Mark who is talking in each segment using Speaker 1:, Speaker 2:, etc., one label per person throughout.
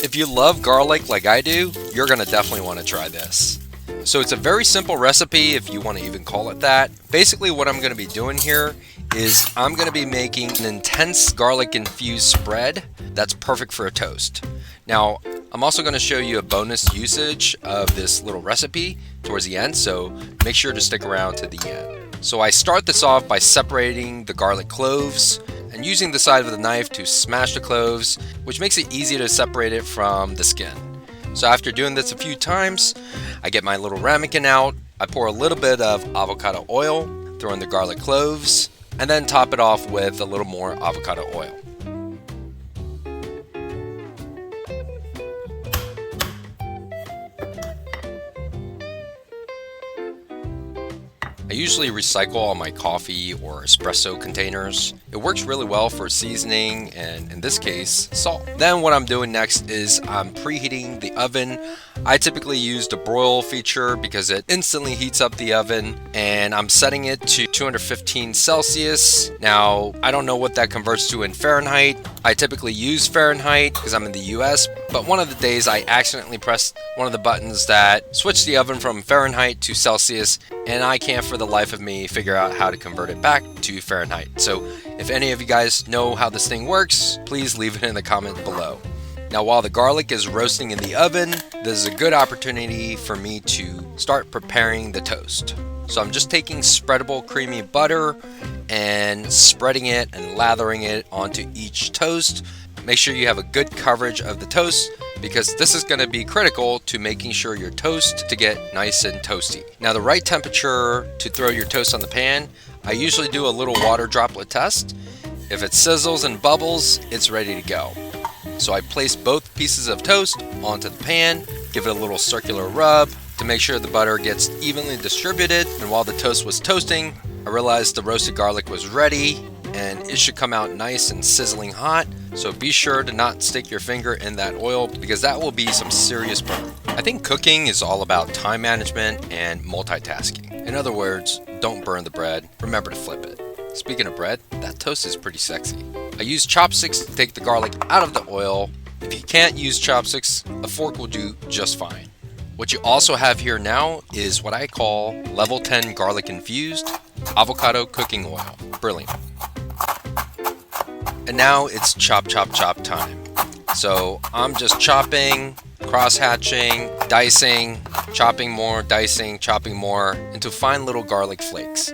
Speaker 1: If you love garlic like I do, you're gonna definitely want to try this. So it's a very simple recipe, if you want to even call it that. Basically what I'm going to be doing here is I'm going to be making an intense garlic infused spread that's perfect for a toast. Now, I'm also going to show you a bonus usage of this little recipe towards the end, so make sure to stick around to the end. So I start this off by separating the garlic cloves and using the side of the knife to smash the cloves, which makes it easy to separate it from the skin. So after doing this a few times, I get my little ramekin out, I pour a little bit of avocado oil, throw in the garlic cloves, and then top it off with a little more avocado oil. I usually recycle all my coffee or espresso containers. It works really well for seasoning and, in this case, salt. Then what I'm doing next is I'm preheating the oven. I typically use the broil feature because it instantly heats up the oven, and I'm setting it to 215 Celsius. Now, I don't know what that converts to in Fahrenheit. I typically use Fahrenheit because I'm in the US, but one of the days I accidentally pressed one of the buttons that switched the oven from Fahrenheit to Celsius, and I can't for the life of me figure out how to convert it back to Fahrenheit. So if any of you guys know how this thing works, please leave it in the comment below. Now, while the garlic is roasting in the oven, this is a good opportunity for me to start preparing the toast. So I'm just taking spreadable creamy butter and spreading it and lathering it onto each toast. Make sure you have a good coverage of the toast, because this is going to be critical to making sure your toast to get nice and toasty. Now, the right temperature to throw your toast on the pan, I usually do a little water droplet test. If it sizzles and bubbles, it's ready to go. So I place both pieces of toast onto the pan, give it a little circular rub to make sure the butter gets evenly distributed. And while the toast was toasting, I realized the roasted garlic was ready, and it should come out nice and sizzling hot. So be sure to not stick your finger in that oil, because that will be some serious burn. I think cooking is all about time management and multitasking. In other words, don't burn the bread, remember to flip it. Speaking of bread, that toast is pretty sexy. I use chopsticks to take the garlic out of the oil. If you can't use chopsticks, a fork will do just fine. What you also have here now is what I call level 10 garlic infused avocado cooking oil. Brilliant. And now it's chop, chop, chop time. So I'm just chopping, cross-hatching, dicing, chopping more, dicing, chopping more into fine little garlic flakes.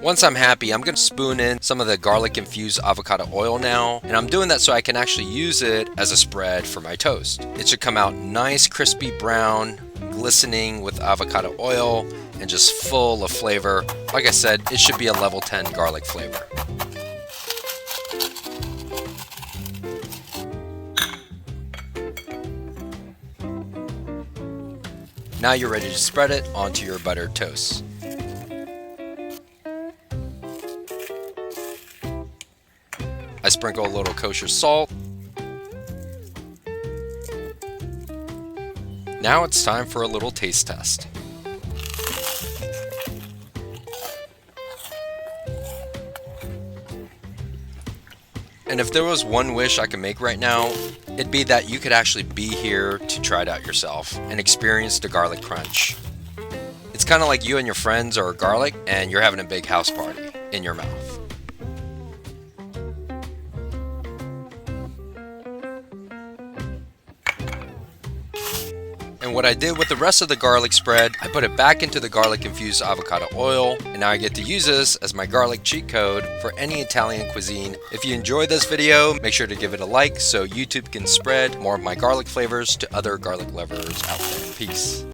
Speaker 1: Once I'm happy, I'm going to spoon in some of the garlic infused avocado oil now, and I'm doing that so I can actually use it as a spread for my toast. It should come out nice, crispy brown, glistening with avocado oil, and just full of flavor. Like I said, it should be a level 10 garlic flavor. Now you're ready to spread it onto your buttered toast. I sprinkle a little kosher salt. Now it's time for a little taste test. And if there was one wish I could make right now, it'd be that you could actually be here to try it out yourself and experience the garlic crunch. It's kind of like you and your friends are garlic and you're having a big house party in your mouth. And what I did with the rest of the garlic spread, I put it back into the garlic infused avocado oil, and now I get to use this as my garlic cheat code for any Italian cuisine. If you enjoyed this video, make sure to give it a like so YouTube can spread more of my garlic flavors to other garlic lovers out there. Peace.